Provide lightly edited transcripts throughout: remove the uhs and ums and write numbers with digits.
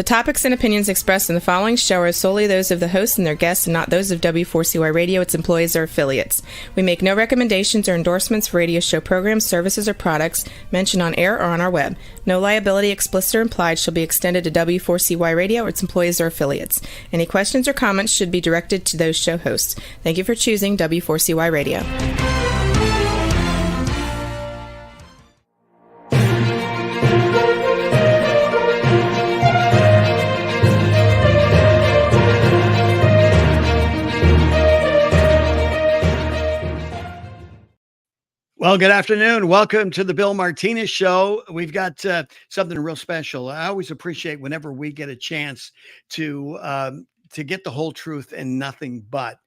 topics and opinions expressed in the following show are solely those of the host and their guests and not those of W4CY Radio, its employees, or affiliates. We make no recommendations or endorsements for radio show programs, services, or products mentioned on air or on our web. No liability, explicit or implied, shall be extended to W4CY Radio or its employees or affiliates. Any questions or comments should be directed to those show hosts. Thank you for choosing W4CY Radio. Well, good afternoon. Welcome to the Bill Martinez Show. We've got something real special. I always appreciate whenever we get a chance to get the whole truth and nothing but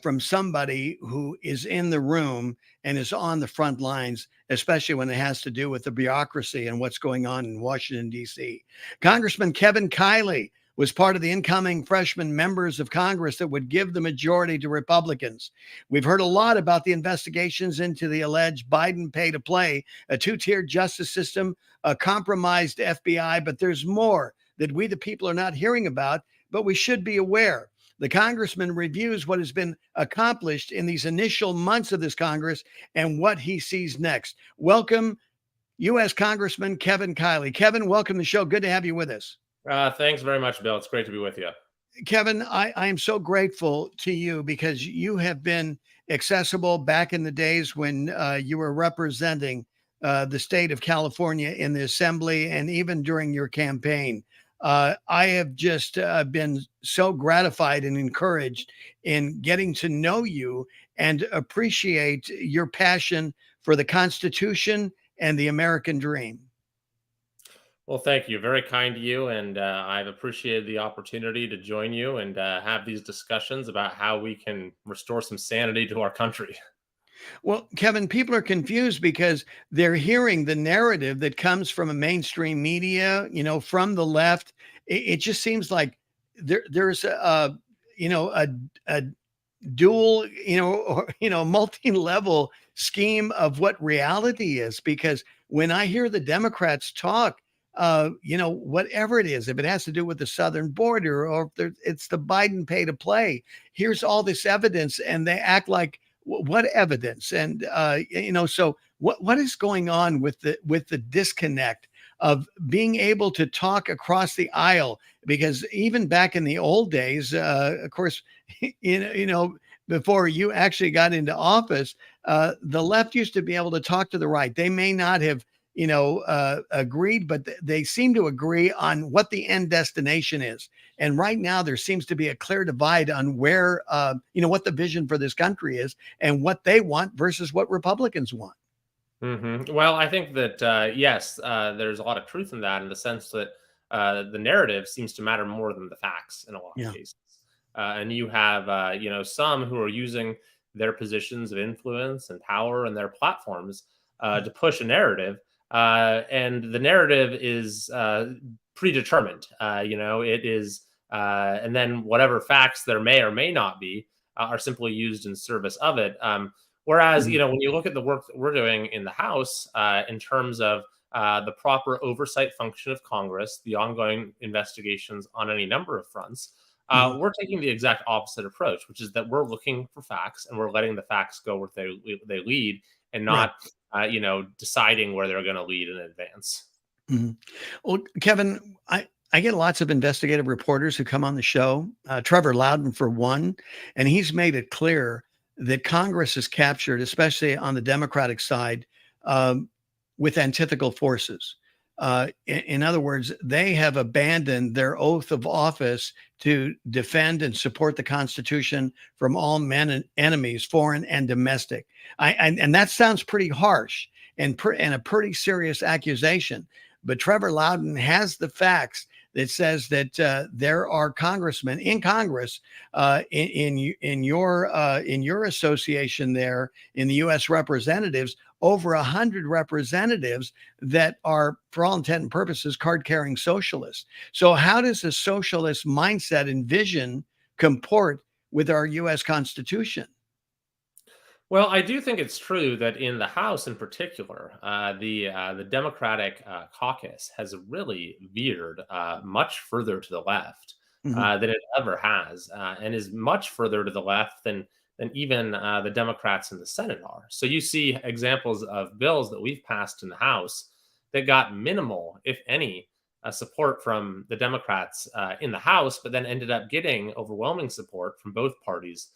from somebody who is in the room and is on the front lines, especially when it has to do with the bureaucracy and what's going on in Washington, D.C. Congressman Kevin Kiley was part of the incoming freshman members of Congress that would give the majority to Republicans. We've heard a lot about the investigations into the alleged Biden pay to play, a two-tiered justice system, a compromised FBI, but there's more that we, the people, are not hearing about, but we should be aware. The congressman reviews what has been accomplished in these initial months of this Congress and what he sees next. Welcome, U.S. Congressman Kevin Kiley. Kevin, welcome to the show. Good to have you with us. Thanks very much, Bill. It's great to be with you. Kevin, I am so grateful to you because you have been accessible back in the days when you were representing the state of California in the assembly and even during your campaign. I have just been so gratified and encouraged in getting to know you and appreciate your passion for the Constitution and the American dream. Well, thank you. Very kind to you. And I've appreciated the opportunity to join you and have these discussions about how we can restore some sanity to our country. Well, Kevin, people are confused because they're hearing the narrative that comes from a mainstream media, from the left. It just seems like there's a dual, multi-level scheme of what reality is. Because when I hear the Democrats talk, whatever it is, if it has to do with the southern border or if it's the Biden pay to play, here's all this evidence and they act like what evidence? And, so what is going on with the disconnect of being able to talk across the aisle? Because even back in the old days, of course, before you actually got into office, the left used to be able to talk to the right. They may not have agreed, but they seem to agree on what the end destination is. And right now there seems to be a clear divide on where, what the vision for this country is and what they want versus what Republicans want. Mm-hmm. Well, I think that, yes, there's a lot of truth in that, in the sense that the narrative seems to matter more than the facts in a lot of cases. And you have, some who are using their positions of influence and power and their platforms to push a narrative. And the narrative is predetermined. It is, and then whatever facts there may or may not be are simply used in service of it. Whereas, when you look at the work that we're doing in the House in terms of the proper oversight function of Congress, the ongoing investigations on any number of fronts, we're taking the exact opposite approach, which is that we're looking for facts and we're letting the facts go where they lead, and not deciding where they're going to lead in advance. Mm-hmm. Well, Kevin, I get lots of investigative reporters who come on the show, Trevor Loudon for one, and he's made it clear that Congress is captured, especially on the Democratic side, with antithetical forces. In other words, they have abandoned their oath of office to defend and support the Constitution from all enemies, foreign and domestic. And that sounds pretty harsh and a pretty serious accusation. But Trevor Loudon has the facts that says that there are congressmen in Congress in your association there in the U.S. Representatives, over 100 representatives that are, for all intent and purposes, card-carrying socialists. So how does a socialist mindset and vision comport with our U.S. Constitution? Well, I do think it's true that in the House, in particular, the Democratic caucus has really veered much further to the left Hmm. than it ever has, and is much further to the left than even the Democrats in the Senate are. So you see examples of bills that we've passed in the House that got minimal, if any, support from the Democrats in the House, but then ended up getting overwhelming support from both parties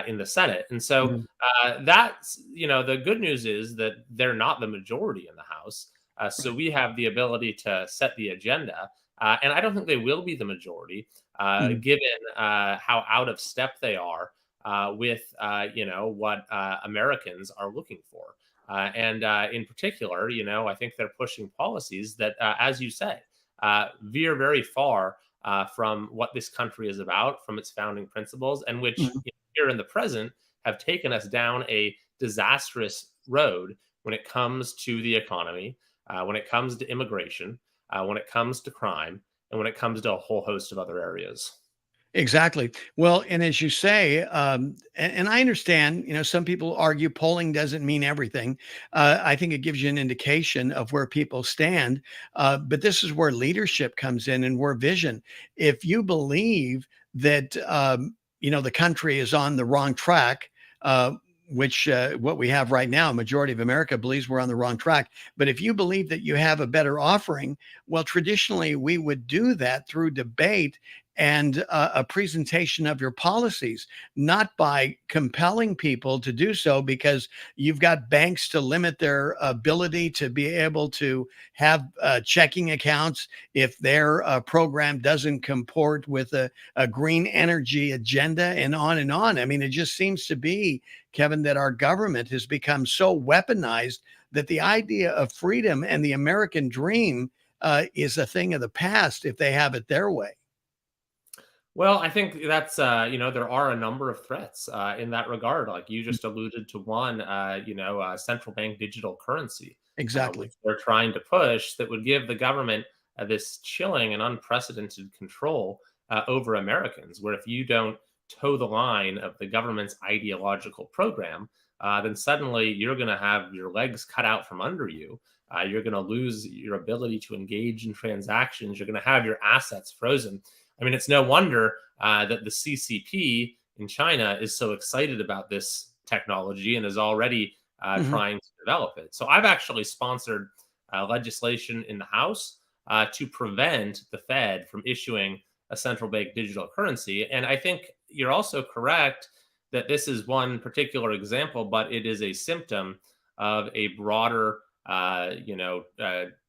in the Senate. And so Hmm. that's, the good news is that they're not the majority in the House. So Right. we have the ability to set the agenda. And I don't think they will be the majority, Hmm. given how out of step they are with, what Americans are looking for. And in particular, I think they're pushing policies that, as you say, veer very far from what this country is about, from its founding principles, and which Hmm. here in the present have taken us down a disastrous road when it comes to the economy, when it comes to immigration, when it comes to crime, and when it comes to a whole host of other areas. Exactly. Well, and as you say, and I understand, some people argue polling doesn't mean everything. I think it gives you an indication of where people stand. But this is where leadership comes in and where vision. If you believe that, the country is on the wrong track, which what we have right now, a majority of America believes we're on the wrong track. But if you believe that you have a better offering, well, traditionally we would do that through debate and a presentation of your policies, not by compelling people to do so because you've got banks to limit their ability to be able to have checking accounts if their program doesn't comport with a green energy agenda and on and on. I mean, it just seems to be, Kevin, that our government has become so weaponized that the idea of freedom and the American dream is a thing of the past if they have it their way. Well, I think that's there are a number of threats in that regard. Like you just alluded to one, central bank digital currency, which Exactly. they're trying to push that would give the government this chilling and unprecedented control over Americans. Where if you don't toe the line of the government's ideological program, then suddenly you're going to have your legs cut out from under you. You're going to lose your ability to engage in transactions. You're going to have your assets frozen. I mean, it's no wonder that the CCP in China is so excited about this technology and is already Mhm. trying to develop it. So I've actually sponsored legislation in the House to prevent the Fed from issuing a central bank digital currency. And I think you're also correct that this is one particular example, but it is a symptom of a broader,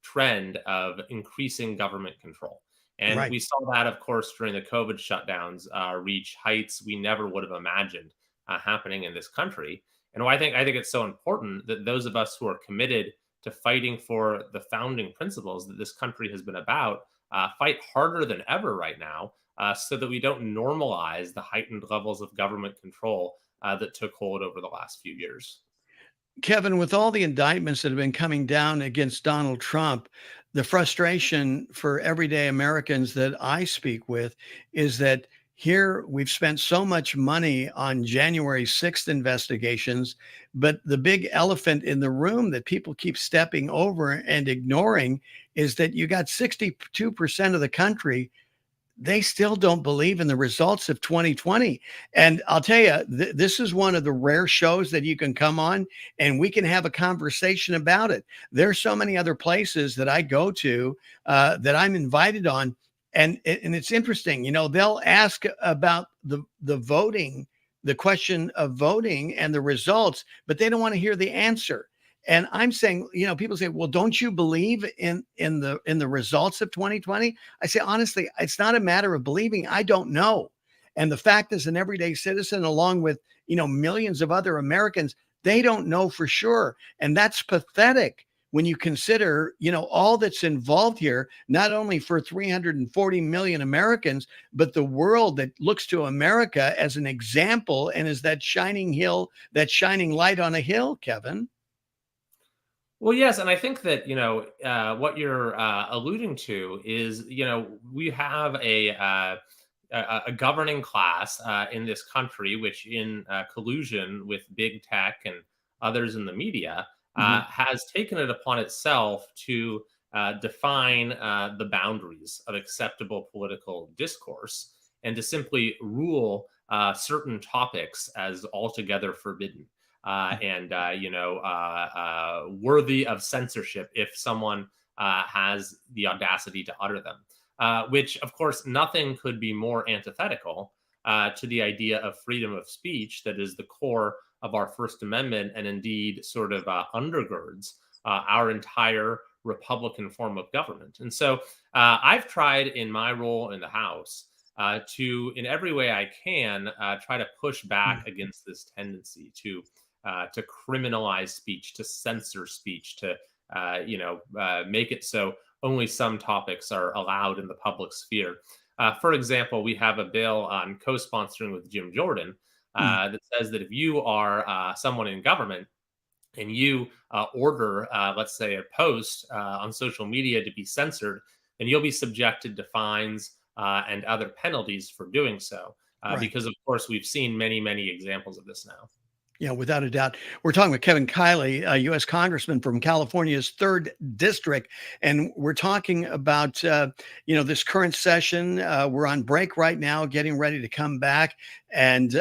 trend of increasing government control. And Right. we saw that, of course, during the COVID shutdowns reach heights we never would have imagined happening in this country. And I think it's so important that those of us who are committed to fighting for the founding principles that this country has been about fight harder than ever right now, so that we don't normalize the heightened levels of government control that took hold over the last few years. Kevin, with all the indictments that have been coming down against Donald Trump, the frustration for everyday Americans that I speak with is that here we've spent so much money on January 6th investigations, but the big elephant in the room that people keep stepping over and ignoring is that you got 62% of the country, they still don't believe in the results of 2020. And I'll tell you, this is one of the rare shows that you can come on and we can have a conversation about it. There's so many other places that I go to that I'm invited on. And it's interesting, they'll ask about the voting, the question of voting and the results, but they don't want to hear the answer. And I'm saying, people say, well, don't you believe in the results of 2020? I say, honestly, it's not a matter of believing. I don't know. And the fact is, an everyday citizen, along with, millions of other Americans, they don't know for sure. And that's pathetic when you consider, all that's involved here, not only for 340 million Americans, but the world that looks to America as an example and as that shining hill, that shining light on a hill, Kevin. Well, yes, and I think that what you're alluding to is we have a a governing class in this country, which in collusion with big tech and others in the media, has taken it upon itself to define the boundaries of acceptable political discourse and to simply rule certain topics as altogether forbidden and worthy of censorship if someone has the audacity to utter them. Which, of course, nothing could be more antithetical to the idea of freedom of speech that is the core of our First Amendment and indeed sort of undergirds our entire Republican form of government. And so I've tried in my role in the House to, in every way I can, try to push back against this tendency to criminalize speech, to censor speech, to make it so only some topics are allowed in the public sphere. For example, we have a bill on co-sponsoring with Jim Jordan that says that if you are someone in government and you order, let's say, a post on social media to be censored, then you'll be subjected to fines and other penalties for doing so. Because, of course, we've seen many, many examples of this now. Yeah, without a doubt. We're talking with Kevin Kiley, a U.S. Congressman from California's 3rd District. And we're talking about, this current session. We're on break right now, getting ready to come back. And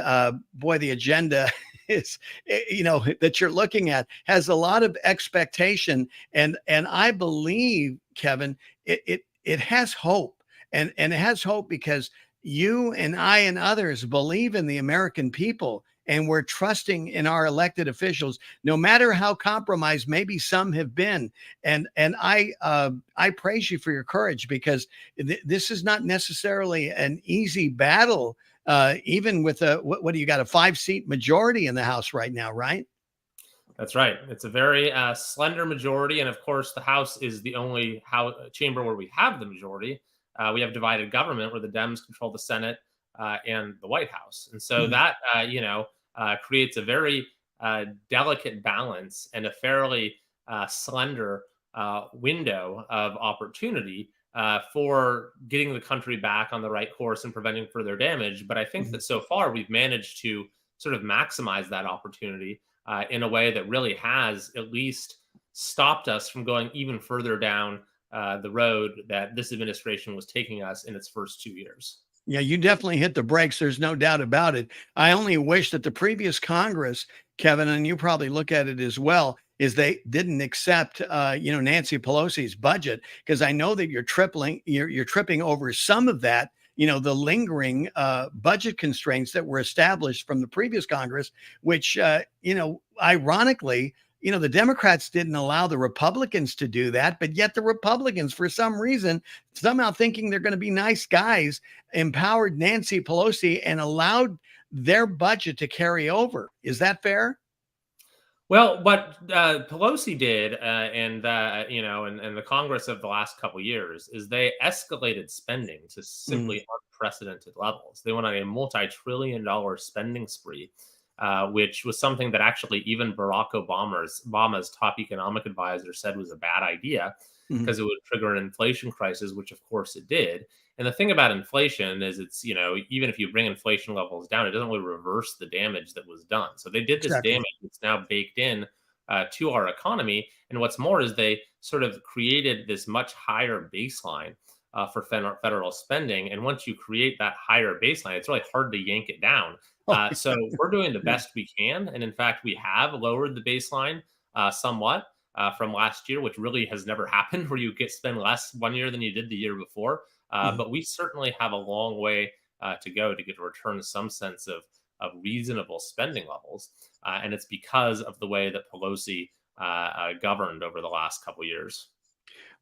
boy, the agenda is, that you're looking at has a lot of expectation. And I believe, Kevin, it has hope. And it has hope because you and I and others believe in the American people. And we're trusting in our elected officials, no matter how compromised maybe some have been. And I praise you for your courage, because this is not necessarily an easy battle, even with what do you got, a 5-seat majority in the House right now, right? That's right. It's a very slender majority. And of course, the House is the only chamber where we have the majority. We have divided government where the Dems control the Senate and the White House. And so that, creates a very delicate balance and a fairly slender window of opportunity for getting the country back on the right course and preventing further damage. But I think that so far we've managed to sort of maximize that opportunity in a way that really has at least stopped us from going even further down the road that this administration was taking us in its first 2 years. Yeah, you definitely hit the brakes. There's no doubt about it. I only wish that the previous Congress, Kevin, and you probably look at it as well, is they didn't accept, Nancy Pelosi's budget, because I know that you're tripping over some of that, the lingering budget constraints that were established from the previous Congress, which, ironically, the Democrats didn't allow the Republicans to do that, but yet the Republicans, for some reason, somehow thinking they're going to be nice guys, empowered Nancy Pelosi and allowed their budget to carry over. Is that fair? Well, what Pelosi did, and the Congress of the last couple of years, is they escalated spending to simply unprecedented levels. They went on a multi-trillion-dollar spending spree. Which was something that actually even Barack Obama's top economic advisor said was a bad idea because it would trigger an inflation crisis, which of course it did. And the thing about inflation is it's, even if you bring inflation levels down, it doesn't really reverse the damage that was done. So they did this damage that's now baked in to our economy. And what's more is they sort of created this much higher baseline for federal spending. And once you create that higher baseline, it's really hard to yank it down. So we're doing the best we can. And in fact, we have lowered the baseline somewhat from last year, which really has never happened, where you spend less one year than you did the year before. But we certainly have a long way to go to get to return to some sense of reasonable spending levels. And it's because of the way that Pelosi governed over the last couple of years.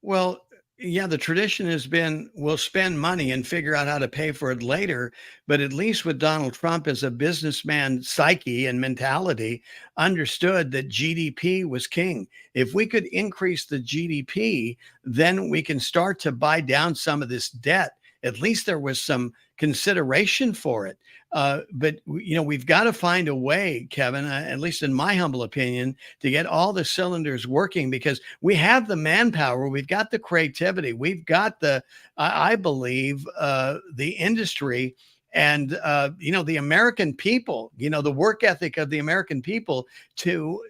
Well, yeah, the tradition has been we'll spend money and figure out how to pay for it later. But at least with Donald Trump as a businessman psyche and mentality, understood that GDP was king. If we could increase the GDP, then we can start to buy down some of this debt. At least there was some consideration for it. But we've got to find a way, Kevin, at least in my humble opinion, to get all the cylinders working, because we have the manpower, we've got the creativity, we've got I believe, the industry, and the American people, the work ethic of the American people to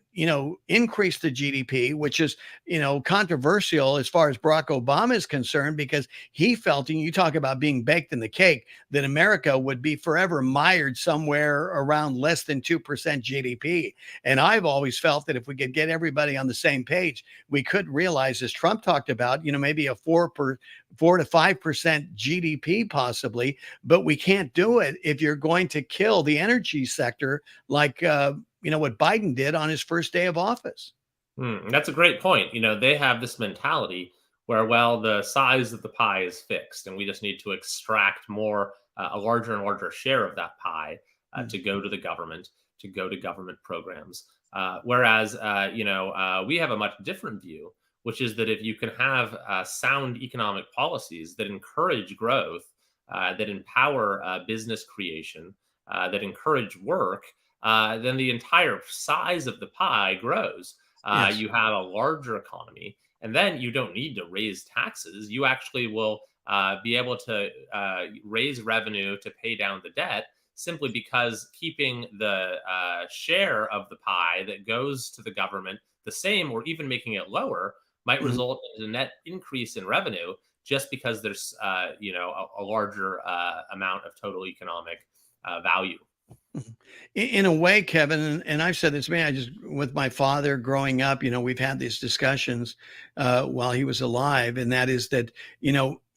increase the GDP, which is controversial as far as Barack Obama is concerned, because he felt, and you talk about being baked in the cake, that America would be forever mired somewhere around less than 2% GDP. And I've always felt that if we could get everybody on the same page, we could realize, as Trump talked about, maybe a 4 to 5% GDP possibly, but we can't do it if you're going to kill the energy sector like what Biden did on his first day of office. That's a great point. They have this mentality where, well, the size of the pie is fixed and we just need to extract more, a larger and larger share of that pie to go to the government, to go to government programs. Whereas, we have a much different view, which is that if you can have sound economic policies that encourage growth, that empower business creation, that encourage work, then the entire size of the pie grows. Yes. You have a larger economy, and then you don't need to raise taxes. You actually will be able to raise revenue to pay down the debt, simply because keeping the share of the pie that goes to the government the same, or even making it lower, might result in a net increase in revenue, just because there's a larger amount of total economic value. In a way, Kevin, and I've said this, with my father growing up, we've had these discussions while he was alive, and that is that,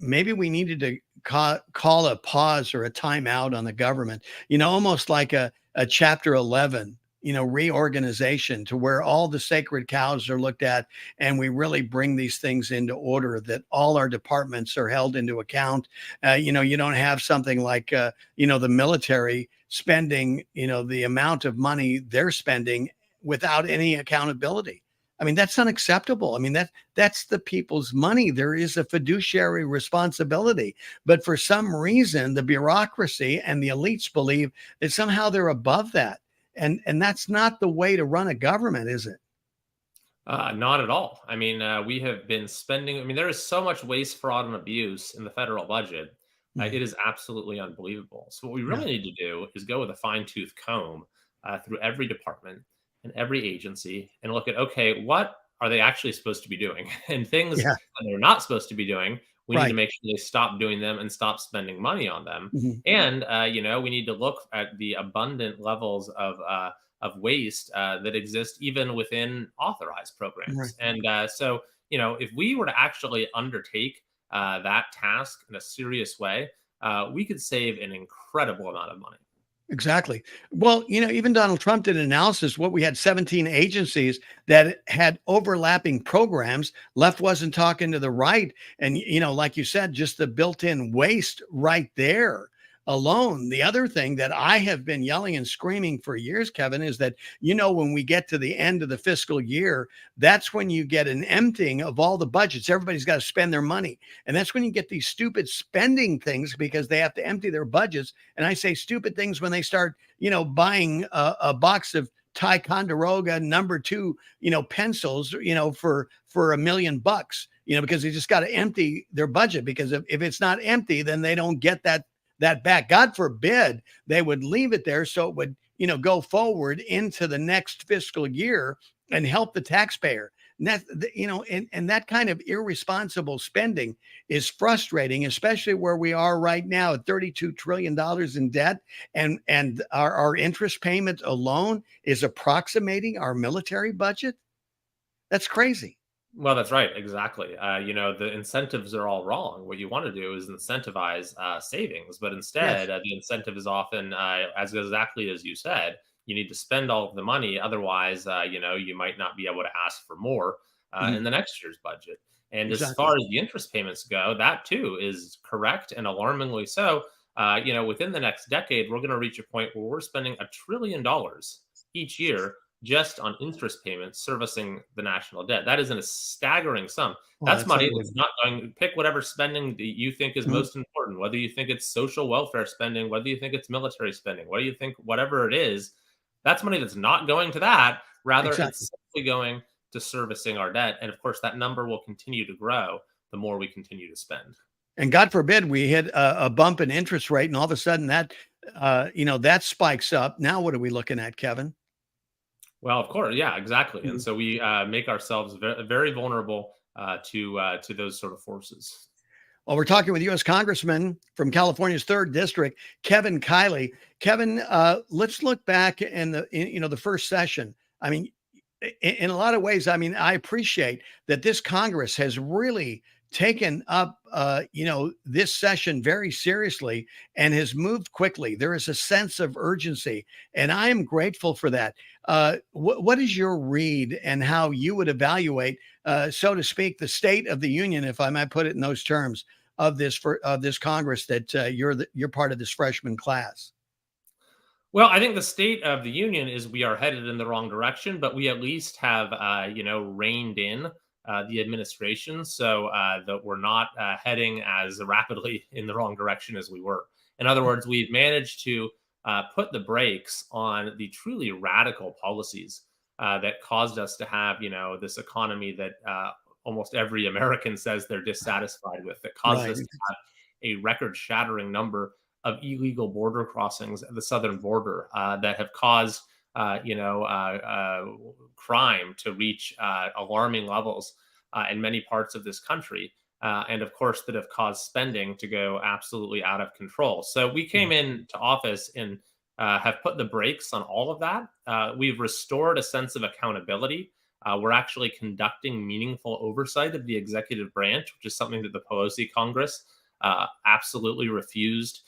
maybe we needed to call a pause or a timeout on the government, almost like a Chapter 11, reorganization, to where all the sacred cows are looked at and we really bring these things into order, that all our departments are held into account. You don't have something like, the military spending, the amount of money they're spending without any accountability. I mean, that's unacceptable. I mean, that's the people's money. There is a fiduciary responsibility. But for some reason, the bureaucracy and the elites believe that somehow they're above that. And that's not the way to run a government, is it? Not at all. I mean, we have been spending, there is so much waste, fraud, and abuse in the federal budget. It is absolutely unbelievable. So what we really need to do is go with a fine-tooth comb through every department and every agency and look at, okay, what are they actually supposed to be doing? And things that they're not supposed to be doing, we need to make sure they stop doing them and stop spending money on them. And, we need to look at the abundant levels of waste that exist even within authorized programs. And so, if we were to actually undertake that task in a serious way, we could save an incredible amount of money. Exactly. Well, even Donald Trump did an analysis. What we had 17 agencies that had overlapping programs. Left wasn't talking to the right. And, like you said, just the built-in waste right there alone. The other thing that I have been yelling and screaming for years, Kevin, is that, when we get to the end of the fiscal year, that's when you get an emptying of all the budgets. Everybody's got to spend their money. And that's when you get these stupid spending things, because they have to empty their budgets. And I say stupid things when they start, buying a box of Ticonderoga #2, pencils, for $1 million, because they just got to empty their budget, because if it's not empty, then they don't get that back. God forbid they would leave it there so it would, go forward into the next fiscal year and help the taxpayer. And that, and that kind of irresponsible spending is frustrating, especially where we are right now at $32 trillion in debt. And our interest payment alone is approximating our military budget. That's crazy. Well, that's right. Exactly. The incentives are all wrong. What you want to do is incentivize savings, but instead, the incentive is often, as exactly as you said, you need to spend all of the money. Otherwise, you might not be able to ask for more in the next year's budget. And as far as the interest payments go, that too is correct, and alarmingly so. Within the next decade, we're going to reach a point where we're spending $1 trillion each year just on interest payments servicing the national debt. That is a staggering sum. Well, That's that's money that's unbelievable. not going. Pick whatever spending that you think is Mhm. most important, whether you think it's social welfare spending, whether you think it's military spending, whether you think whatever it is, that's money that's not going to that. Rather, Exactly. it's simply going to servicing our debt. And of course, that number will continue to grow the more we continue to spend. And God forbid we hit a bump in interest rate and all of a sudden that, that spikes up. Now, what are we looking at, Kevin? Well, of course, yeah, exactly. And Mhm. so we make ourselves very vulnerable to those sort of forces. Well, we're talking with U.S. Congressman from California's 3rd District, Kevin Kiley. Kevin, let's look back in the first session. I mean, in a lot of ways, I mean, I appreciate that this Congress has really taken up, this session very seriously and has moved quickly. There is a sense of urgency, and I am grateful for that. What is your read and how you would evaluate, so to speak, the state of the union, if I might put it in those terms, of this Congress that you're part of this freshman class? Well, I think the state of the union is we are headed in the wrong direction, but we at least have, reined in the administration so that we're not heading as rapidly in the wrong direction as we were. In other words, we've managed to put the brakes on the truly radical policies that caused us to have, this economy that almost every American says they're dissatisfied with, that caused Right. us to have a record-shattering number of illegal border crossings at the southern border that have caused, crime to reach alarming levels in many parts of this country. And of course, that have caused spending to go absolutely out of control. So we came into office and have put the brakes on all of that. We've restored a sense of accountability. We're actually conducting meaningful oversight of the executive branch, which is something that the Pelosi Congress absolutely refused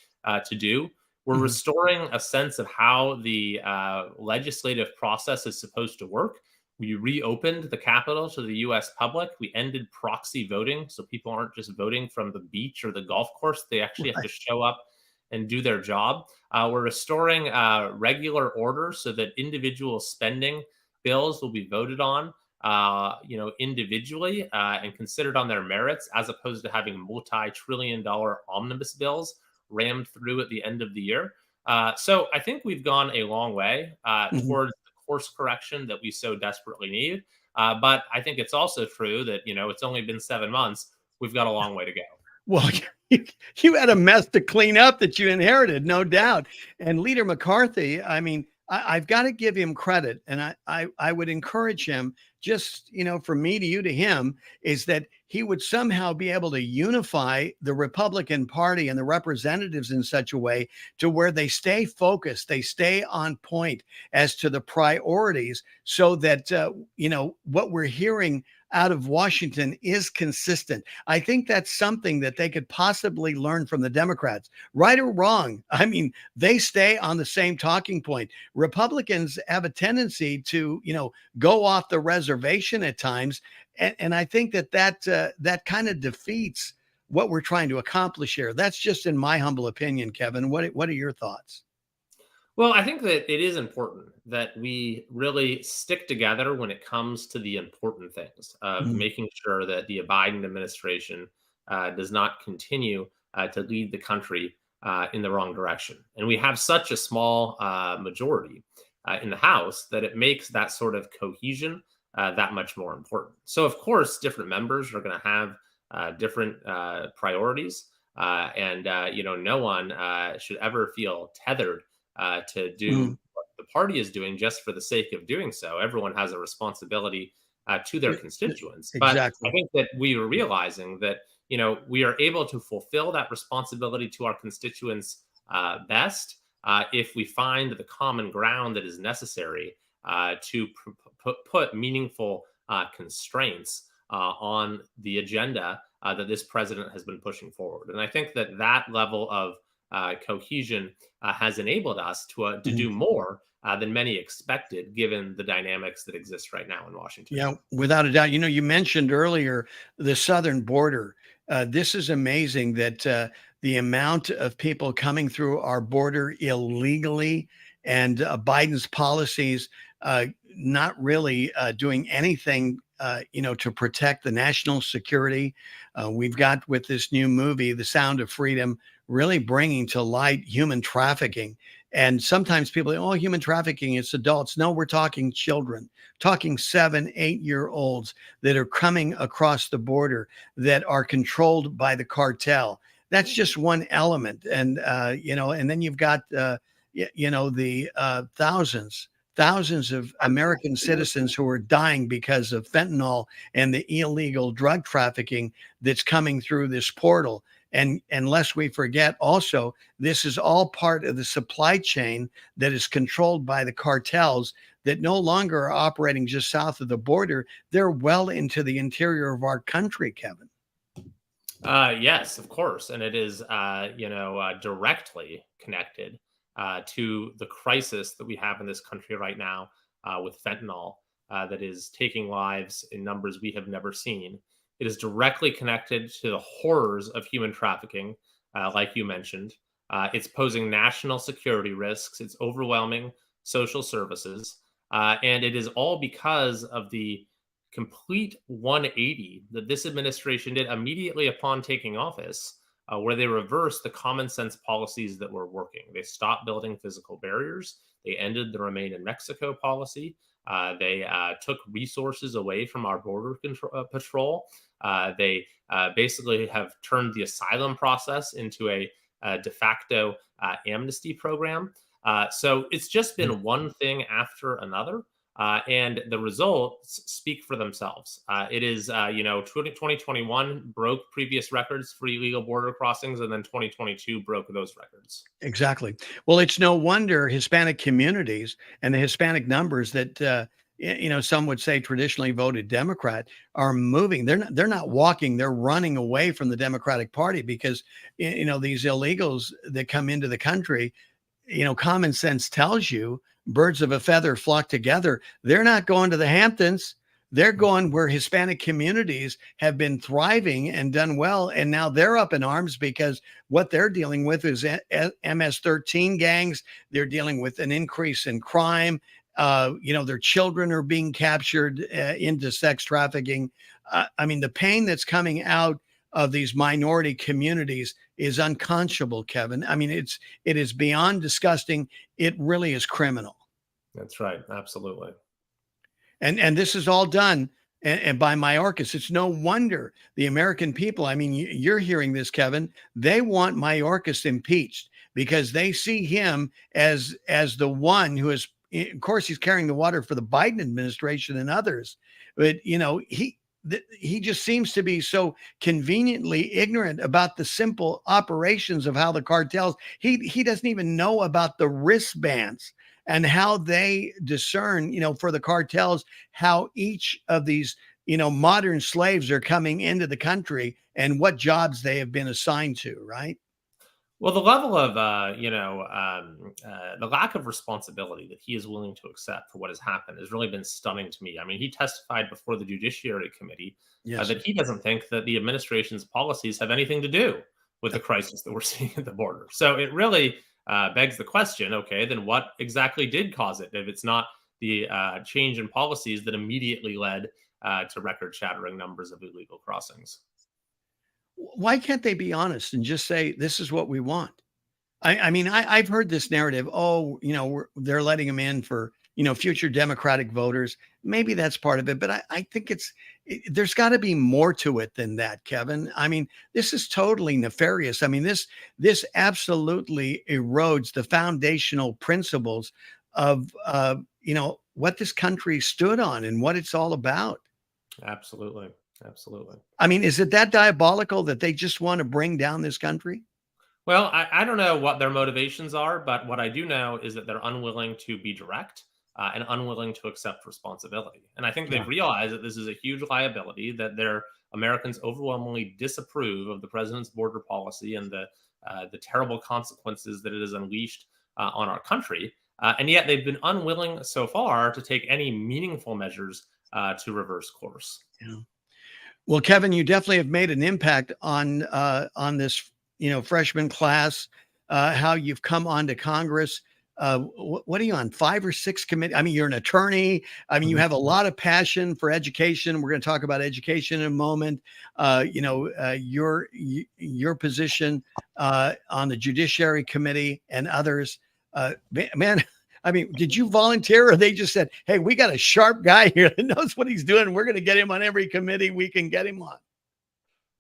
to do. We're Mhm. restoring a sense of how the legislative process is supposed to work. We reopened the Capitol to the US public. We ended proxy voting. So people aren't just voting from the beach or the golf course. They actually have Right. to show up and do their job. We're restoring regular order so that individual spending bills will be voted on individually and considered on their merits, as opposed to having multi-trillion-dollar omnibus bills rammed through at the end of the year. So I think we've gone a long way Mhm. towards the course correction that we so desperately need. But I think it's also true that, it's only been 7 months. We've got a long way to go. Well, you had a mess to clean up that you inherited, no doubt. And Leader McCarthy, I mean, I've got to give him credit, and I would encourage him, just from me to you to him, is that he would somehow be able to unify the Republican Party and the representatives in such a way to where they stay focused, they stay on point as to the priorities, so that what we're hearing out of Washington is consistent. I think that's something that they could possibly learn from the Democrats, right or wrong. I mean, they stay on the same talking point. Republicans have a tendency to, go off the reservation at times, and I think that kind of defeats what we're trying to accomplish here. That's just in my humble opinion, Kevin. What are your thoughts? Well, I think that it is important that we really stick together when it comes to the important things of Mhm. making sure that the Biden administration does not continue to lead the country in the wrong direction. And we have such a small majority in the House that it makes that sort of cohesion that much more important. So, of course, different members are going to have different priorities. No one should ever feel tethered to do Mhm. what the party is doing just for the sake of doing so. Everyone has a responsibility to their constituents. But I Exactly. think that we are realizing that, we are able to fulfill that responsibility to our constituents best if we find the common ground that is necessary to put meaningful constraints on the agenda that this president has been pushing forward. And I think that that level of cohesion has enabled us to Mhm. do more than many expected, given the dynamics that exist right now in Washington. Yeah, without a doubt. You mentioned earlier the southern border. This is amazing that the amount of people coming through our border illegally, and Biden's policies not really doing anything, to protect the national security. We've got, with this new movie, The Sound of Freedom, really bringing to light human trafficking. And sometimes people say, oh, human trafficking, it's adults. No, we're talking children, talking 7, 8-year-olds that are coming across the border that are controlled by the cartel. That's just one element. And, and then you've got, the thousands of American citizens who are dying because of fentanyl and the illegal drug trafficking that's coming through this portal. And lest we forget also, this is all part of the supply chain that is controlled by the cartels that no longer are operating just south of the border. They're well into the interior of our country, Kevin. Yes, of course. And it is, directly connected to the crisis that we have in this country right now with fentanyl that is taking lives in numbers we have never seen. It is directly connected to the horrors of human trafficking, like you mentioned. It's posing national security risks. It's overwhelming social services. And it is all because of the complete 180 that this administration did immediately upon taking office, where they reversed the common sense policies that were working. They stopped building physical barriers. They ended the Remain in Mexico policy. They took resources away from our border patrol. They basically have turned the asylum process into a de facto amnesty program. So it's just been one thing after another. And the results speak for themselves. It is, 2021 broke previous records for illegal border crossings, and then 2022 broke those records. Exactly. Well, it's no wonder Hispanic communities and the Hispanic numbers that, some would say traditionally voted Democrat are moving. They're not walking. They're running away from the Democratic Party because, these illegals that come into the country, common sense tells you birds of a feather flock together. They're not going to the Hamptons. They're going where Hispanic communities have been thriving and done well. And now they're up in arms because what they're dealing with is MS-13 gangs. They're dealing with an increase in crime. Their children are being captured into sex trafficking. The pain that's coming out of these minority communities is unconscionable, Kevin. It is beyond disgusting. It really is criminal. That's right. Absolutely. And this is all done and by Mayorkas. It's no wonder the American people, you're hearing this, Kevin, they want Mayorkas impeached because they see him as the one who is, of course, he's carrying the water for the Biden administration and others. But, he just seems to be so conveniently ignorant about the simple operations of how the cartels, he doesn't even know about the wristbands and how they discern, for the cartels, how each of these, modern slaves are coming into the country and what jobs they have been assigned to, right? Well, the level of, the lack of responsibility that he is willing to accept for what has happened has really been stunning to me. He testified before the Judiciary Committee that he doesn't think that the administration's policies have anything to do with the crisis that we're seeing at the border. So it really begs the question, okay, then what exactly did cause it if it's not the change in policies that immediately led to record-shattering numbers of illegal crossings? Why can't they be honest and just say, this is what we want? I've heard this narrative. Oh, they're letting them in for, future Democratic voters. Maybe that's part of it, but I think there's got to be more to it than that, Kevin. This is totally nefarious. This absolutely erodes the foundational principles of, what this country stood on and what it's all about. Absolutely. Absolutely. Is it that diabolical that they just want to bring down this country? Well, I don't know what their motivations are, but what I do know is that they're unwilling to be direct and unwilling to accept responsibility. And I think they've realized that this is a huge liability, that their Americans overwhelmingly disapprove of the president's border policy and the terrible consequences that it has unleashed on our country. And yet they've been unwilling so far to take any meaningful measures to reverse course. Yeah. Well, Kevin, you definitely have made an impact on this, freshman class, how you've come onto Congress. What are you on, 5 or 6 committee? I mean, you're an attorney. I mean, you have a lot of passion for education. We're going to talk about education in a moment. Your position on the Judiciary Committee and others. Man, I mean, did you volunteer, or they just said, "Hey, we got a sharp guy here that knows what he's doing. We're going to get him on every committee we can get him on"?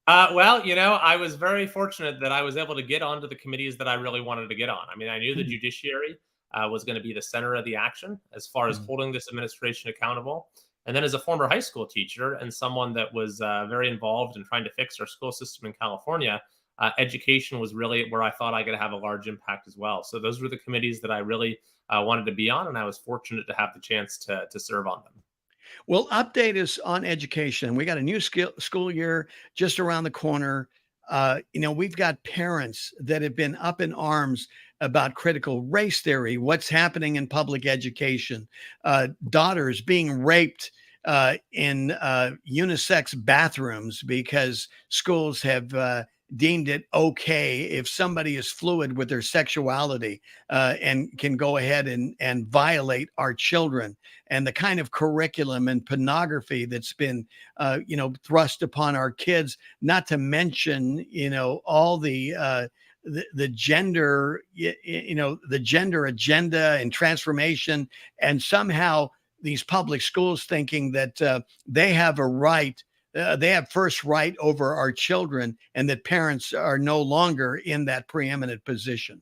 Well, I was very fortunate that I was able to get onto the committees that I really wanted to get on. I mean, I knew the judiciary was going to be the center of the action as far as holding this administration accountable. And then as a former high school teacher and someone that was very involved in trying to fix our school system in California, education was really where I thought I could have a large impact as well. So those were the committees that I really wanted to be on, and I was fortunate to have the chance to serve on them. Well, update us on education. We got a new school year just around the corner. We've got parents that have been up in arms about critical race theory, what's happening in public education, daughters being raped in unisex bathrooms because schools have deemed it okay if somebody is fluid with their sexuality and can go ahead and violate our children, and the kind of curriculum and pornography that's been thrust upon our kids, not to mention all the gender the gender agenda and transformation, and somehow these public schools thinking that they have a right. They have first right over our children, and that parents are no longer in that preeminent position.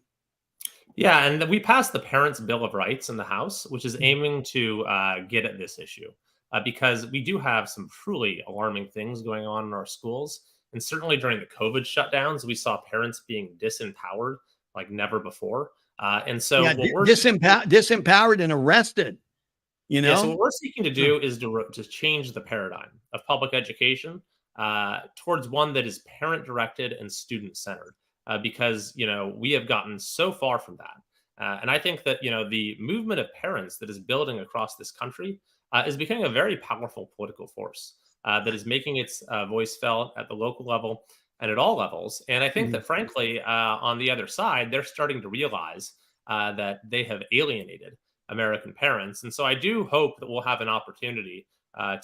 Yeah, and we passed the Parents' Bill of Rights in the House, which is aiming to get at this issue because we do have some truly alarming things going on in our schools. And certainly during the COVID shutdowns, we saw parents being disempowered like never before. And so disempowered and arrested. Yeah, so what we're seeking to do is to change the paradigm of public education towards one that is parent-directed and student-centered, because we have gotten so far from that, and I think that the movement of parents that is building across this country is becoming a very powerful political force that is making its voice felt at the local level and at all levels. And I think that, frankly, on the other side, they're starting to realize that they have alienated American parents. And so I do hope that we'll have an opportunity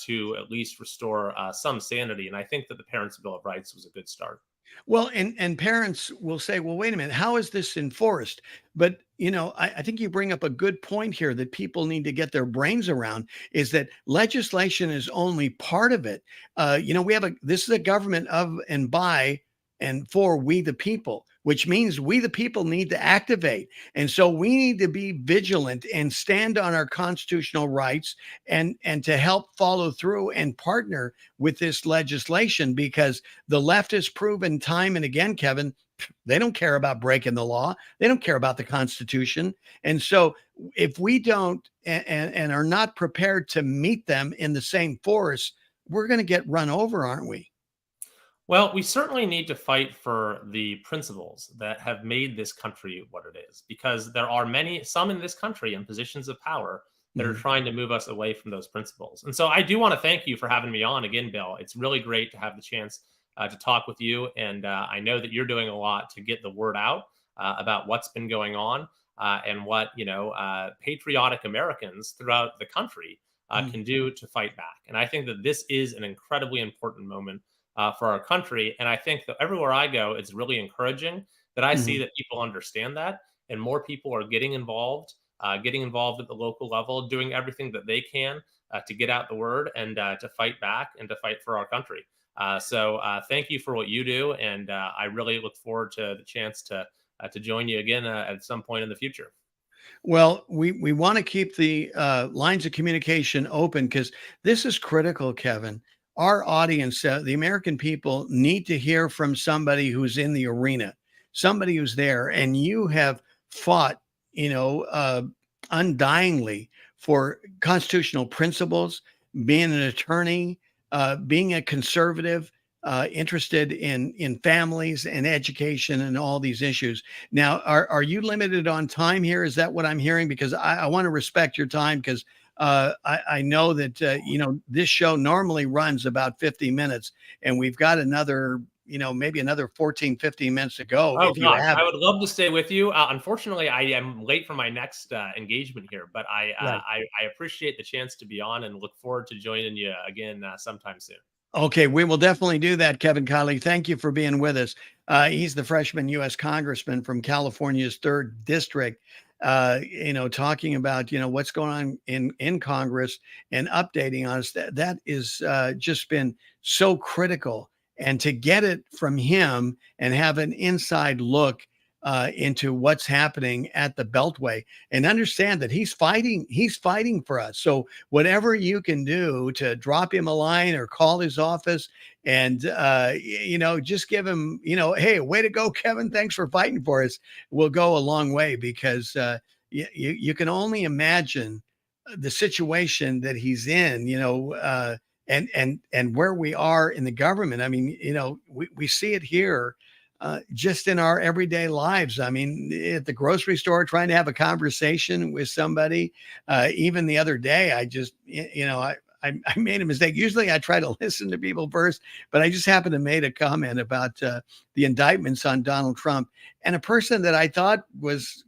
to at least restore some sanity. And I think that the Parents' Bill of Rights was a good start. Well, and parents will say, well, wait a minute, how is this enforced? But, I think you bring up a good point here that people need to get their brains around, is that legislation is only part of it. This is a government of and by and for we the people, which means we the people need to activate. And so we need to be vigilant and stand on our constitutional rights and to help follow through and partner with this legislation, because the left has proven time and again, Kevin, they don't care about breaking the law. They don't care about the Constitution. And so if we don't and are not prepared to meet them in the same force, we're going to get run over, aren't we? Well, we certainly need to fight for the principles that have made this country what it is, because there are some in this country in positions of power that are trying to move us away from those principles. And so I do want to thank you for having me on again, Bill. It's really great to have the chance to talk with you. And I know that you're doing a lot to get the word out about what's been going on and what, patriotic Americans throughout the country can do to fight back. And I think that this is an incredibly important moment for our country. And I think that everywhere I go, it's really encouraging that I see that people understand that, and more people are getting involved at the local level, doing everything that they can to get out the word and to fight back and to fight for our country. So thank you for what you do. And I really look forward to the chance to join you again at some point in the future. Well, we want to keep the lines of communication open, because this is critical, Kevin. Our audience, the American people, need to hear from somebody who's in the arena, somebody who's there. And you have fought, undyingly for constitutional principles, being an attorney, being a conservative, interested in families and education and all these issues. Now, are you limited on time here? Is that what I'm hearing? Because I want to respect your time, because I know that, this show normally runs about 50 minutes, and we've got another maybe another 14, 15 minutes to go Oh if you gosh, have I it. would love to stay with you. Unfortunately, I am late for my next engagement here, but Right. I appreciate the chance to be on and look forward to joining you again sometime soon. Okay, we will definitely do that, Kevin Kiley. Thank you for being with us. He's the freshman U.S. congressman from California's 3rd district, talking about, what's going on in Congress and updating us. That is just been so critical. And to get it from him and have an inside look into what's happening at the Beltway and understand that he's fighting for us. So whatever you can do to drop him a line or call his office and just give him, hey, way to go, Kevin, thanks for fighting for us, will go a long way, because you can only imagine the situation that he's in, and where we are in the government. I mean, we see it here just in our everyday lives. I mean, at the grocery store, trying to have a conversation with somebody. Even the other day, I made a mistake. Usually I try to listen to people first, but I just happened to make a comment about the indictments on Donald Trump, and a person that I thought was,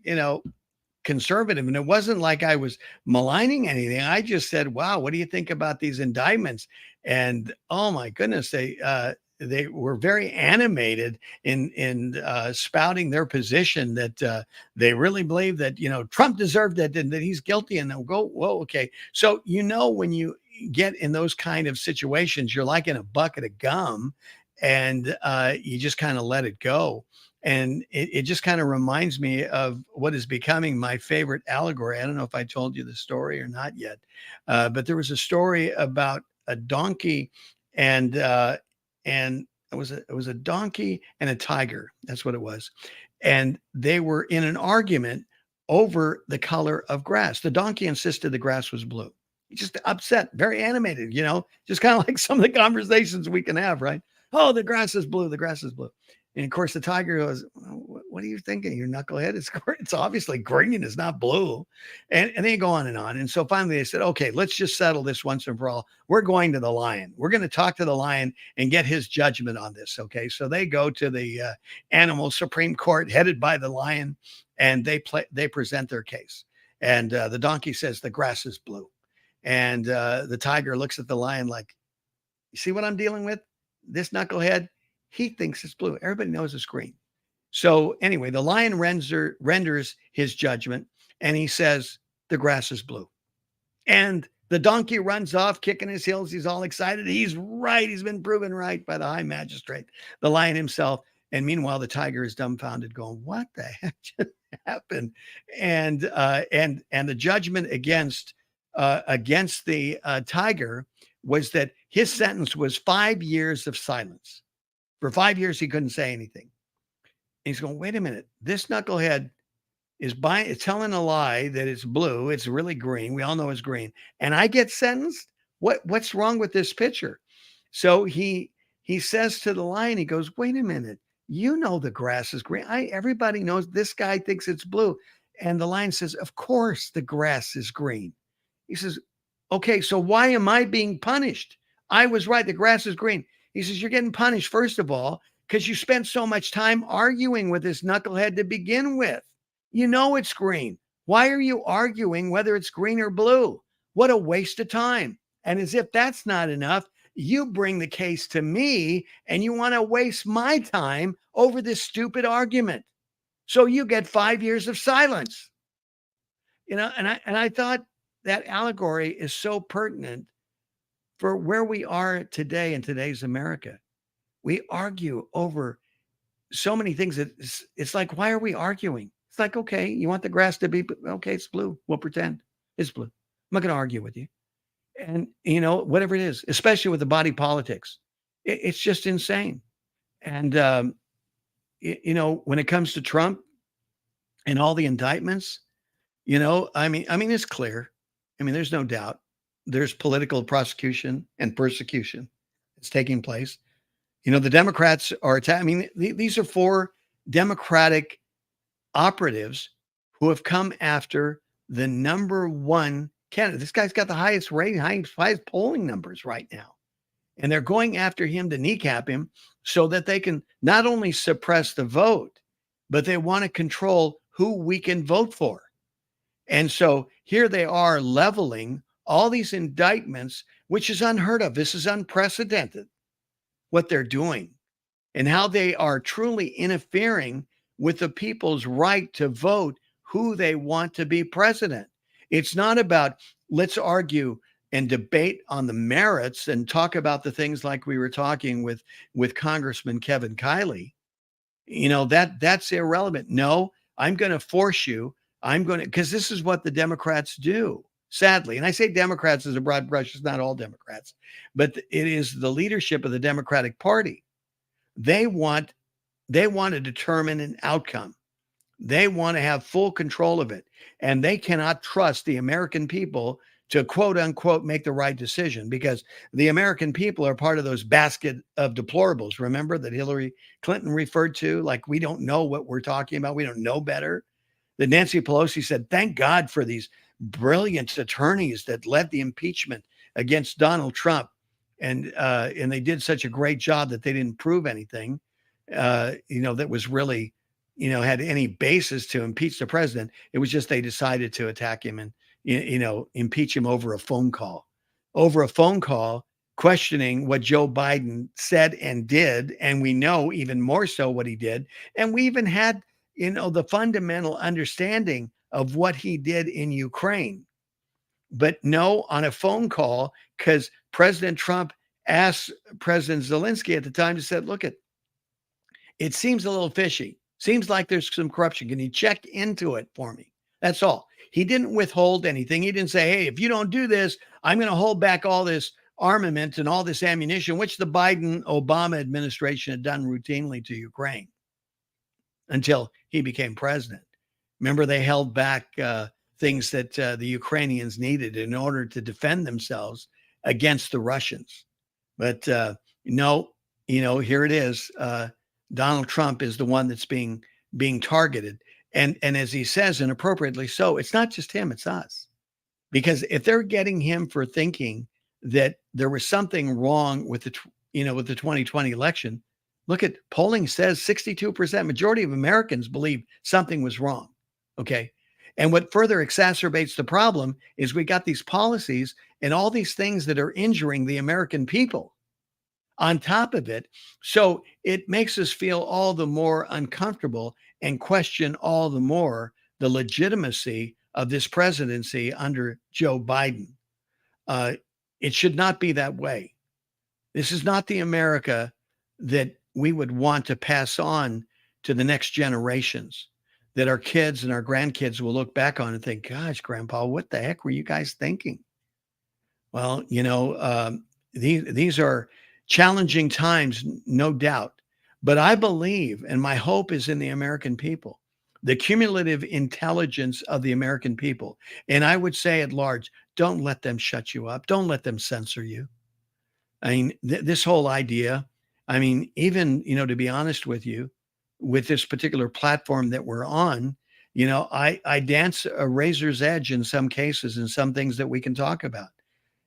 conservative. And it wasn't like I was maligning anything. I just said, wow, what do you think about these indictments? And oh my goodness, they were very animated in spouting their position that they really believe that, Trump deserved it and that he's guilty. And they'll go, whoa, okay. So, when you get in those kind of situations, you're like in a bucket of gum, and you just kind of let it go. And it just kind of reminds me of what is becoming my favorite allegory. I don't know if I told you the story or not yet, but there was a story about a donkey and it was a donkey and a tiger. That's what it was. And they were in an argument over the color of grass. The donkey insisted the grass was blue. He's just upset, very animated, just kind of like some of the conversations we can have, right? Oh, the grass is blue. The grass is blue. And of course, the tiger goes, what are you thinking? You knucklehead. It's obviously green. It's not blue. And they go on and on. And so finally they said, okay, let's just settle this once and for all. We're going to the lion. We're going to talk to the lion and get his judgment on this. Okay. So they go to the animal Supreme Court headed by the lion, and they present their case. And the donkey says the grass is blue. And the tiger looks at the lion like, you see what I'm dealing with? This knucklehead, he thinks it's blue. Everybody knows it's green. So anyway, the lion renders his judgment, and he says the grass is blue. And the donkey runs off, kicking his heels. He's all excited. He's right. He's been proven right by the high magistrate, the lion himself. And meanwhile, the tiger is dumbfounded, going, "What the heck just happened?" And the judgment against the tiger was that his sentence was 5 years of silence. For 5 years, he couldn't say anything. And he's going, wait a minute. This knucklehead is telling a lie that it's blue. It's really green. We all know it's green. And I get sentenced? What's wrong with this picture? So he says to the lion, he goes, wait a minute. You know the grass is green. Everybody knows this guy thinks it's blue. And the lion says, of course the grass is green. He says, okay, so why am I being punished? I was right. The grass is green. He says, you're getting punished, first of all, because you spent so much time arguing with this knucklehead to begin with. You know it's green. Why are you arguing whether it's green or blue? What a waste of time. And as if that's not enough, you bring the case to me and you want to waste my time over this stupid argument. So you get 5 years of silence. And I thought that allegory is so pertinent for where we are today in today's America. We argue over so many things that it's like, why are we arguing? It's like, okay, you want the grass to be, okay, it's blue. We'll pretend it's blue. I'm not going to argue with you. And, whatever it is, especially with the body politics, it's just insane. And, when it comes to Trump and all the indictments, it's clear. There's no doubt. There's political prosecution and persecution that's taking place. The Democrats are attacking. These are 4 Democratic operatives who have come after the number one candidate. This guy's got the highest rating, highest polling numbers right now. And they're going after him to kneecap him so that they can not only suppress the vote, but they want to control who we can vote for. And so here they are leveling all these indictments, which is unheard of. This is unprecedented, what they're doing and how they are truly interfering with the people's right to vote who they want to be president. It's not about let's argue and debate on the merits and talk about the things like we were talking with Congressman Kevin Kiley. That's irrelevant. No, I'm going to force you. I'm going to, because this is what the Democrats do, sadly. And I say Democrats as a broad brush, it's not all Democrats, but it is the leadership of the Democratic Party. They want to determine an outcome. They want to have full control of it. And they cannot trust the American people to quote unquote make the right decision, because the American people are part of those basket of deplorables. Remember that Hillary Clinton referred to, like, we don't know what we're talking about. We don't know better. That Nancy Pelosi said, thank God for these brilliant attorneys that led the impeachment against Donald Trump. And they did such a great job that they didn't prove anything, that was really, had any basis to impeach the president. It was just they decided to attack him and, impeach him over a phone call, questioning what Joe Biden said and did. And we know even more so what he did. And we even had, the fundamental understanding of what he did in Ukraine. But no, on a phone call, because President Trump asked President Zelensky at the time, to said, look, it seems a little fishy. Seems like there's some corruption. Can you check into it for me? That's all. He didn't withhold anything. He didn't say, hey, if you don't do this, I'm going to hold back all this armament and all this ammunition, which the Biden-Obama administration had done routinely to Ukraine until he became president. Remember, they held back things that the Ukrainians needed in order to defend themselves against the Russians. But no, here it is. Donald Trump is the one that's being targeted. And as he says, and appropriately so, it's not just him, it's us. Because if they're getting him for thinking that there was something wrong with the 2020 election, look at polling says 62%, majority of Americans believe something was wrong. Okay. And what further exacerbates the problem is we got these policies and all these things that are injuring the American people on top of it. So it makes us feel all the more uncomfortable and question all the more the legitimacy of this presidency under Joe Biden. It should not be that way. This is not the America that we would want to pass on to the next generations, that our kids and our grandkids will look back on and think, gosh, Grandpa, what the heck were you guys thinking? Well, these are challenging times, no doubt. But I believe, and my hope is in the American people, the cumulative intelligence of the American people. And I would say at large, don't let them shut you up. Don't let them censor you. I mean, this whole idea, even, to be honest with you, with this particular platform that we're on, I dance a razor's edge in some cases and some things that we can talk about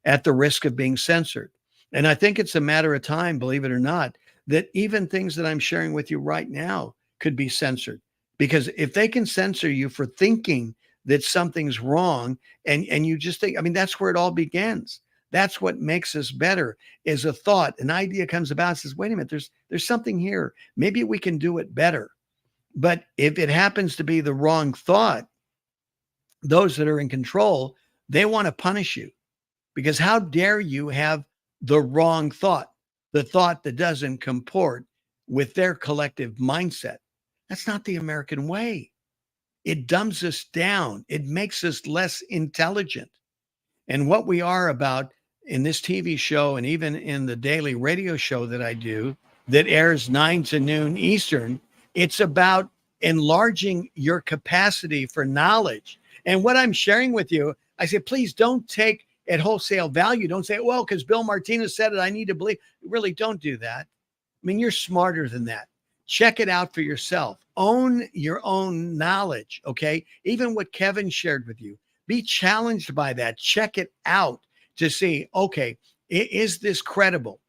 at the risk of being censored. And I think it's a matter of time, believe it or not, that even things that I'm sharing with you right now could be censored. Because if they can censor you for thinking that something's wrong and you just think, that's where it all begins. That's what makes us better, is a thought, an idea comes about and says, wait a minute, there's something here. Maybe we can do it better. But if it happens to be the wrong thought, those that are in control, they want to punish you. Because how dare you have the wrong thought, the thought that doesn't comport with their collective mindset? That's not the American way. It dumbs us down. It makes us less intelligent. And what we are about in this TV show, and even in the daily radio show that I do, that airs 9 to noon Eastern, it's about enlarging your capacity for knowledge. And what I'm sharing with you, I say, please don't take at wholesale value. Don't say, well, because Bill Martinez said it, I need to believe. Really, don't do that. You're smarter than that. Check it out for yourself. Own your own knowledge, okay? Even what Kevin shared with you. Be challenged by that. Check it out to see, okay, is this credible?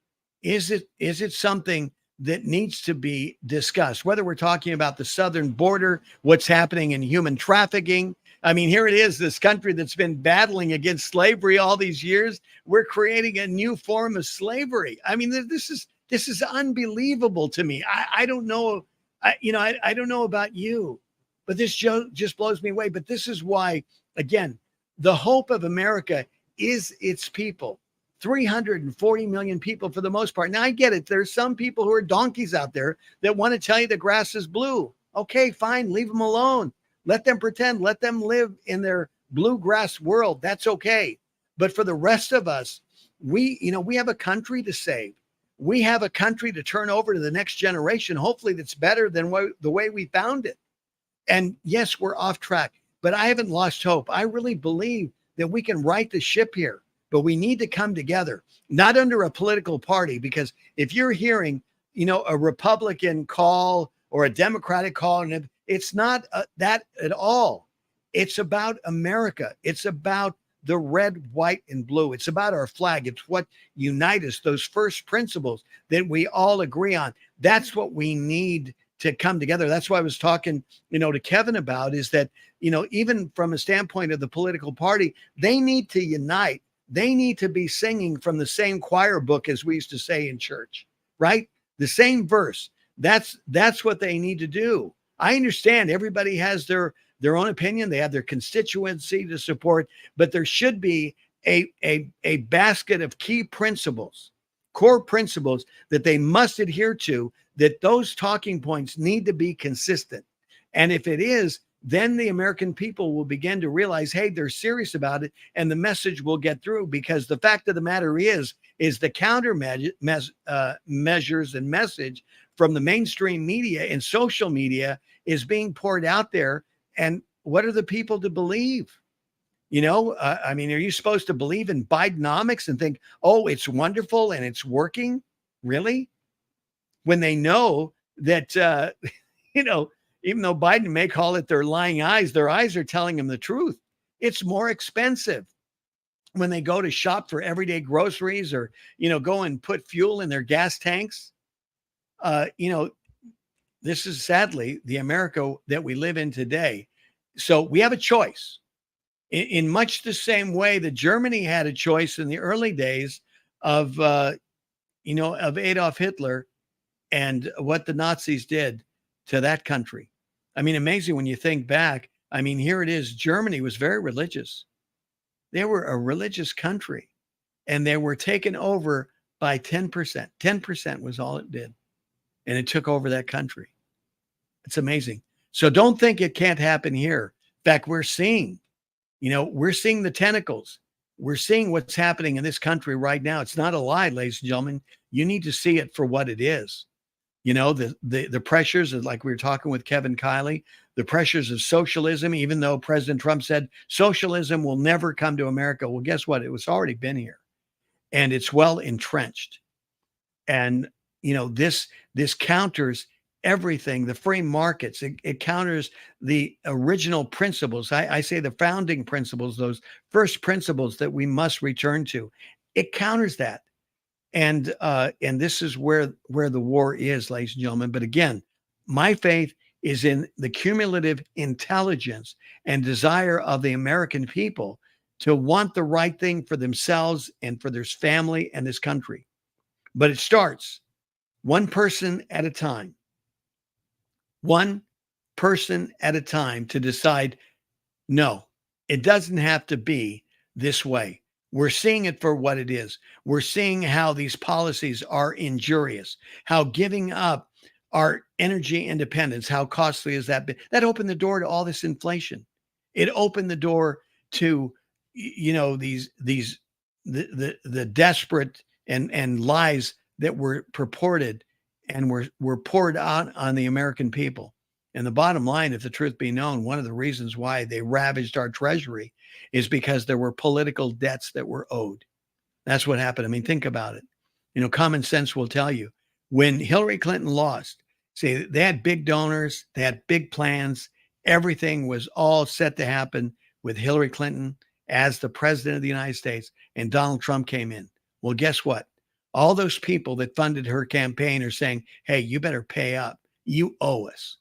Is it something that needs to be discussed? Whether we're talking about the southern border, what's happening in human trafficking. I mean, here it is, this country that's been battling against slavery all these years. We're creating a new form of slavery. I mean, this is unbelievable to me. I don't know. I don't know about you, but this just blows me away. But this is why, again, the hope of America is its people. 340 million people for the most part. Now, I get it. There's some people who are donkeys out there that want to tell you the grass is blue. Okay, fine. Leave them alone. Let them pretend. Let them live in their bluegrass world. That's okay. But for the rest of us, we have a country to save. We have a country to turn over to the next generation, hopefully that's better than the way we found it. And yes, we're off track, but I haven't lost hope. I really believe that we can right the ship here. But we need to come together, not under a political party, because if you're hearing, a Republican call or a Democratic call, and it's not that at all. It's about America. It's about the red, white, and blue. It's about our flag. It's what unites us, those first principles that we all agree on. That's what we need to come together. That's why I was talking, to Kevin about is that, even from a standpoint of the political party, they need to unite. They need to be singing from the same choir book, as we used to say in church, right? The same verse. That's what they need to do. I understand everybody has their own opinion. They have their constituency to support, but there should be a basket of key principles, core principles that they must adhere to, that those talking points need to be consistent. And if it is, then the American people will begin to realize, hey, they're serious about it, and the message will get through. Because the fact of the matter is the counter measures and message from the mainstream media and social media is being poured out there. And what are the people to believe? I mean, are you supposed to believe in Bidenomics and think, oh, it's wonderful and it's working? Really? When they know that, even though Biden may call it their lying eyes, their eyes are telling them the truth. It's more expensive when they go to shop for everyday groceries or, go and put fuel in their gas tanks. This is sadly the America that we live in today. So we have a choice in much the same way that Germany had a choice in the early days of Adolf Hitler and what the Nazis did to that country. I mean, amazing when you think back. I mean, here it is. Germany was very religious. They were a religious country, and they were taken over by 10%. 10% was all it did. And it took over that country. It's amazing. So don't think it can't happen here. In fact, we're seeing the tentacles. We're seeing what's happening in this country right now. It's not a lie, ladies and gentlemen. You need to see it for what it is. The pressures, like we were talking with Kevin Kiley, the pressures of socialism, even though President Trump said socialism will never come to America. Well, guess what? It was already been here, and it's well entrenched. And, this counters everything, the free markets. It counters the original principles. I say the founding principles, those first principles that we must return to. It counters that. And this is where the war is, ladies and gentlemen. But again, my faith is in the cumulative intelligence and desire of the American people to want the right thing for themselves and for their family and this country. But it starts one person at a time. One person at a time to decide, no, it doesn't have to be this way. We're seeing it for what it is. We're seeing how these policies are injurious, how giving up our energy independence, how costly has that been? That opened the door to all this inflation. It opened the door to, the desperate and lies that were purported and were poured out on the American people. And the bottom line, if the truth be known, one of the reasons why they ravaged our treasury is because there were political debts that were owed. That's what happened. I mean, think about it. Common sense will tell you when Hillary Clinton lost, see, they had big donors, they had big plans. Everything was all set to happen with Hillary Clinton as the president of the United States, and Donald Trump came in. Well, guess what? All those people that funded her campaign are saying, hey, you better pay up. You owe us.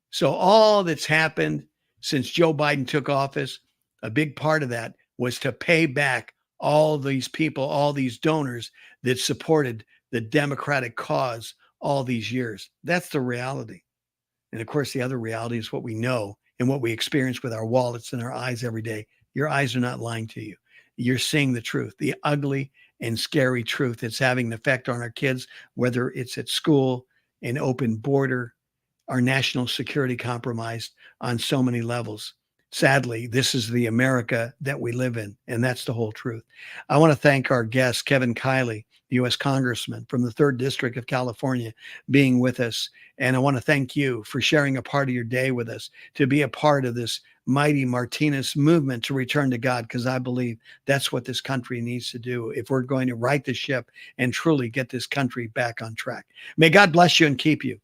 So all that's happened since Joe Biden took office, a big part of that was to pay back all these people, all these donors that supported the Democratic cause all these years. That's the reality. And of course, the other reality is what we know and what we experience with our wallets and our eyes every day. Your eyes are not lying to you. You're seeing the truth, the ugly and scary truth that's having an effect on our kids, whether it's at school, an open border, our national security compromised on so many levels. Sadly, this is the America that we live in, and that's the whole truth. I want to thank our guest, Kevin Kiley, the U.S. Congressman from the 3rd District of California, being with us. And I want to thank you for sharing a part of your day with us, to be a part of this mighty Martinez movement to return to God, because I believe that's what this country needs to do if we're going to right the ship and truly get this country back on track. May God bless you and keep you,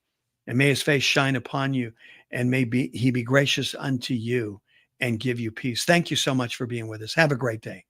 and may his face shine upon you, and may he be gracious unto you and give you peace. Thank you so much for being with us. Have a great day.